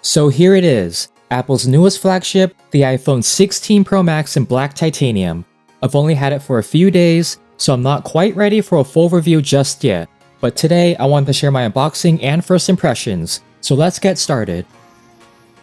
So here it is, Apple's newest flagship, the iPhone 16 Pro Max in black titanium. I've only had it for a few days, so I'm not quite ready for a full review just yet. But today, I wanted to share my unboxing and first impressions, so let's get started.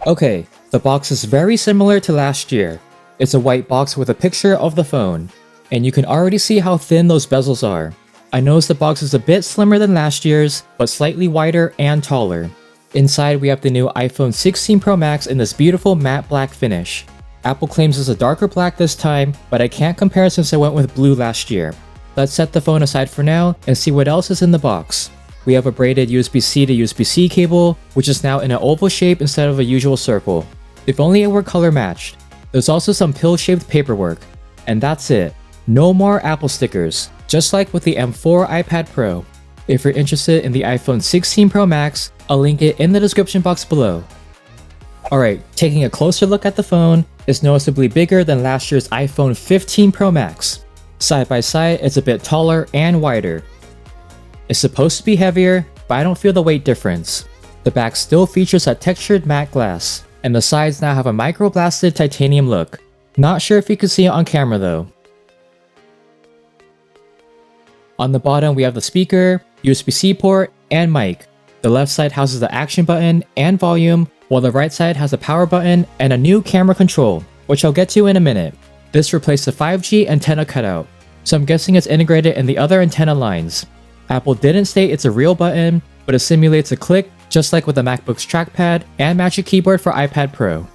Okay, the box is very similar to last year. It's a white box with a picture of the phone, and you can already see how thin those bezels are. I noticed the box is a bit slimmer than last year's, but slightly wider and taller. Inside, we have the new iPhone 16 Pro Max in this beautiful matte black finish. Apple claims it's a darker black this time, but I can't compare since I went with blue last year. Let's set the phone aside for now and see what else is in the box. We have a braided USB-C to USB-C cable, which is now in an oval shape instead of a usual circle. If only it were color matched. There's also some pill-shaped paperwork. And that's it. No more Apple stickers, just like with the M4 iPad Pro. If you're interested in the iPhone 16 Pro Max, I'll link it in the description box below. Alright, taking a closer look at the phone, it's noticeably bigger than last year's iPhone 15 Pro Max. Side by side, it's a bit taller and wider. It's supposed to be heavier, but I don't feel the weight difference. The back still features that textured matte glass, and the sides now have a microblasted titanium look. Not sure if you can see it on camera though. On the bottom, we have the speaker, USB-C port, and mic. The left side houses the action button and volume, while the right side has a power button and a new camera control, which I'll get to in a minute. This replaced the 5G antenna cutout, so I'm guessing it's integrated in the other antenna lines. Apple didn't state it's a real button, but it simulates a click just like with the MacBook's trackpad and Magic Keyboard for iPad Pro.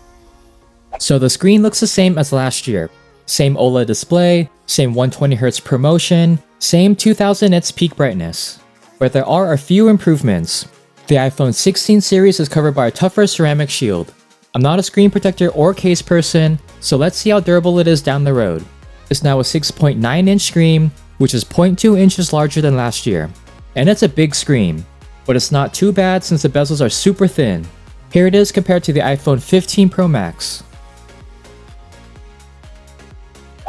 So the screen looks the same as last year. Same OLED display, same 120Hz ProMotion, same 2000 nits peak brightness. But there are a few improvements. The iPhone 16 series is covered by a tougher ceramic shield. I'm not a screen protector or case person, so let's see how durable it is down the road. It's now a 6.9-inch screen, which is 0.2 inches larger than last year. And it's a big screen, but it's not too bad since the bezels are super thin. Here it is compared to the iPhone 15 Pro Max.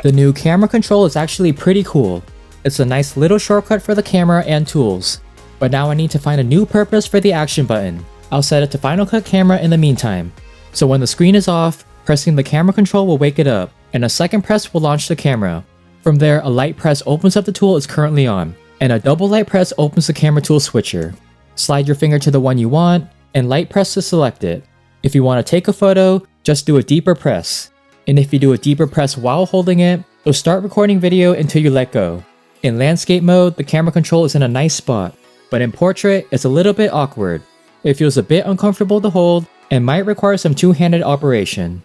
The new camera control is actually pretty cool. It's a nice little shortcut for the camera and tools. But now I need to find a new purpose for the action button. I'll set it to Final Cut Camera in the meantime. So when the screen is off, pressing the camera control will wake it up, and a second press will launch the camera. From there, a light press opens up the tool it's currently on, and a double light press opens the camera tool switcher. Slide your finger to the one you want, and light press to select it. If you want to take a photo, just do a deeper press. And if you do a deeper press while holding it, it'll start recording video until you let go. In landscape mode, the camera control is in a nice spot, but in portrait, it's a little bit awkward. It feels a bit uncomfortable to hold, and might require some two-handed operation.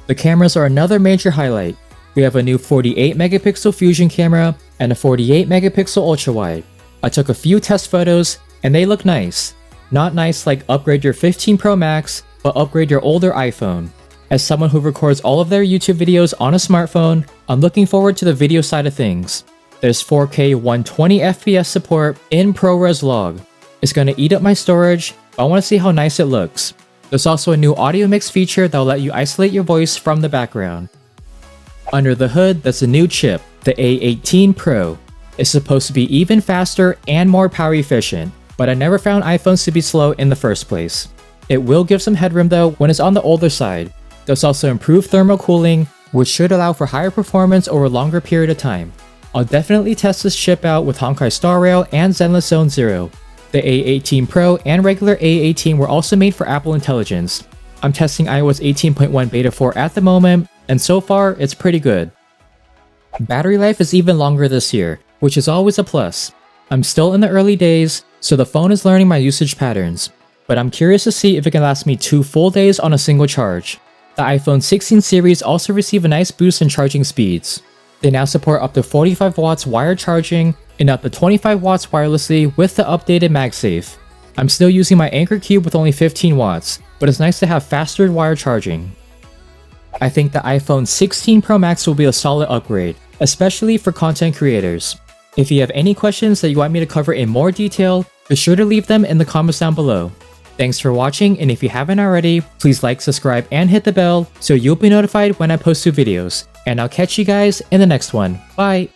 The cameras are another major highlight. We have a new 48 megapixel fusion camera and a 48 megapixel ultra-wide. I took a few test photos, and they look nice. Not nice like upgrade your 15 Pro Max, but upgrade your older iPhone. As someone who records all of their YouTube videos on a smartphone, I'm looking forward to the video side of things. There's 4K 120fps support in ProRes log. It's gonna eat up my storage, but I want to see how nice it looks. There's also a new audio mix feature that will let you isolate your voice from the background. Under the hood, there's a new chip, the A18 Pro. It's supposed to be even faster and more power efficient, but I never found iPhones to be slow in the first place. It will give some headroom though when it's on the older side. There's also improved thermal cooling, which should allow for higher performance over a longer period of time. I'll definitely test this chip out with Honkai Star Rail and Zenless Zone Zero. The A18 Pro and regular A18 were also made for Apple Intelligence. I'm testing iOS 18.1 Beta 4 at the moment, and so far, it's pretty good. Battery life is even longer this year, which is always a plus. I'm still in the early days, so the phone is learning my usage patterns, but I'm curious to see if it can last me 2 full days on a single charge. The iPhone 16 series also received a nice boost in charging speeds. They now support up to 45 watts wired charging and up to 25 watts wirelessly with the updated MagSafe. I'm still using my Anker Cube with only 15 watts, but it's nice to have faster wire charging. I think the iPhone 16 Pro Max will be a solid upgrade, especially for content creators. If you have any questions that you want me to cover in more detail, be sure to leave them in the comments down below. Thanks for watching, and if you haven't already, please like, subscribe, and hit the bell so you'll be notified when I post new videos. And I'll catch you guys in the next one. Bye!